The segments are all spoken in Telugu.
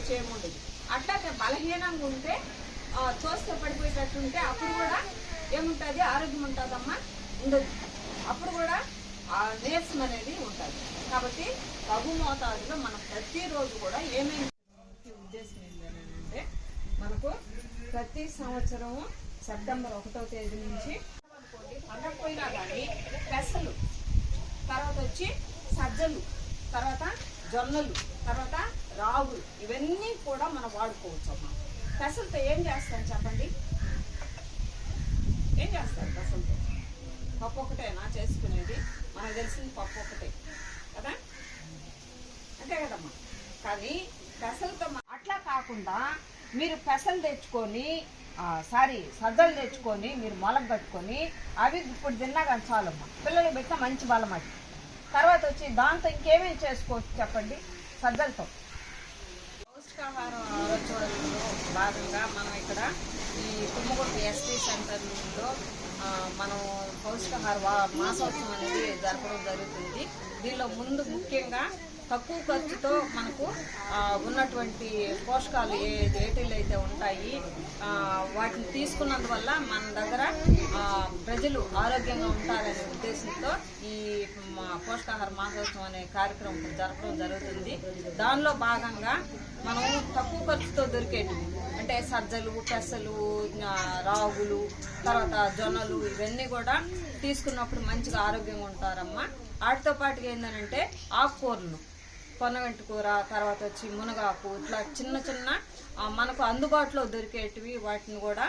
పైనుంచి ఏముండదు. అట్లాగే బలహీనంగా ఉంటే చూస్తే పడిపోయేటట్టు ఉంటే అప్పుడు కూడా ఏముంటుంది, ఆరోగ్యం ఉంటుందమ్మా, ఉండదు. అప్పుడు కూడా నీరసం అనేది ఉంటుంది. కాబట్టి తగు మోతాదులో మనం ప్రతిరోజు కూడా ఏమేమి ఉద్దేశం ఏంటంటే, మనకు ప్రతి సంవత్సరం సెప్టెంబర్ 1వ తేదీ నుంచి పండకపోయినా కానీ పెసలు, తర్వాత వచ్చి సజ్జలు, తర్వాత జొన్నలు, తర్వాత రాగులు, ఇవన్నీ కూడా మనం వాడుకోవచ్చు అమ్మా. పెసలతో ఏం చేస్తాం చెప్పండి? ఏం చేస్తారు పెసలతో? పప్పు ఒకటేనా చేసుకునేది? మనకు తెలిసింది పప్పు ఒకటే కదా, అంతే కదమ్మా. కానీ పెసలతో అట్లా కాకుండా మీరు పెసలు తెచ్చుకొని సజ్జలు తెచ్చుకొని మీరు మొలక కట్టుకొని అవి ఇప్పుడు తిన్నా కానీ చాలమ్మా. పిల్లలకు పెట్టిన మంచి బలం అది. తర్వాత వచ్చి దాంతో ఇంకేమేమి చేసుకోవచ్చు చెప్పండి? సజ్జలతో పౌష్టికాహార ఆరోగ్యంలో భాగంగా మనం ఇక్కడ ఈ తుమ్మగుర్తి ఎస్టీ సెంటర్లో మనం పౌష్టికాహార మాసోత్సవం అనేది జరపడం జరుగుతుంది. దీనిలో ముందు ముఖ్యంగా తక్కువ ఖర్చుతో మనకు ఉన్నటువంటి పోషకాలు ఏటీలు అయితే ఉంటాయి వాటిని తీసుకున్నందువల్ల మన దగ్గర ప్రజలు ఆరోగ్యంగా ఉంటారనే ఉద్దేశంతో ఈ పోషకాహార మాసోత్సవం అనే కార్యక్రమం జరపడం జరుగుతుంది. దానిలో భాగంగా మనం తక్కువ ఖర్చుతో దొరికేటివి అంటే సజ్జలు, పెసలు, రాగులు, తర్వాత జొన్నలు, ఇవన్నీ కూడా తీసుకున్నప్పుడు మంచిగా ఆరోగ్యంగా ఉంటారమ్మా. వాటితో పాటుగా ఏంటంటే ఆకుకూరలు, పొన్నగంటి కూర, తర్వాత వచ్చి మునగాకు, ఇట్లా చిన్న చిన్న మనకు అందుబాటులో దొరికేటివి వాటిని కూడా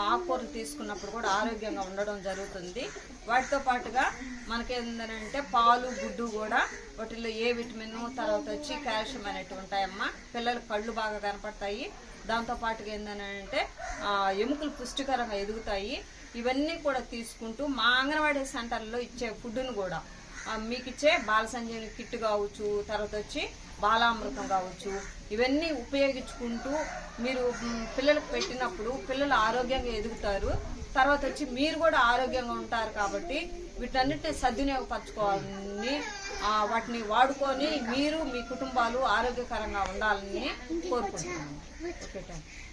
ఆకుకూరలు తీసుకున్నప్పుడు కూడా ఆరోగ్యంగా ఉండడం జరుగుతుంది. వాటితో పాటుగా మనకేంటంటే పాలు, గుడ్డు కూడా వాటిల్లో ఏ విటమిన్, తర్వాత వచ్చి కాల్షియం అనేటివి ఉంటాయమ్మా. పిల్లలకు కళ్ళు బాగా కనపడతాయి. దాంతో పాటుగా ఏంటంటే ఎముకలు పుష్టికరంగా ఎదుగుతాయి. ఇవన్నీ కూడా తీసుకుంటూ మా అంగన్వాడీ సెంటర్లో ఇచ్చే ఫుడ్ను కూడా మీకు ఇచ్చే బాల సంజీవని కిట్ కావచ్చు, తర్వాత వచ్చి బాలామృతం కావచ్చు, ఇవన్నీ ఉపయోగించుకుంటూ మీరు పిల్లలకు పెట్టినప్పుడు పిల్లలు ఆరోగ్యంగా ఎదుగుతారు. తర్వాత వచ్చి మీరు కూడా ఆరోగ్యంగా ఉంటారు. కాబట్టి వీటన్నిటిని సద్వినియోగపరచుకోవాలని, వాటిని వాడుకొని మీరు మీ కుటుంబాలు ఆరోగ్యకరంగా ఉండాలని కోరుకుంటున్నాను. Okay, thank you.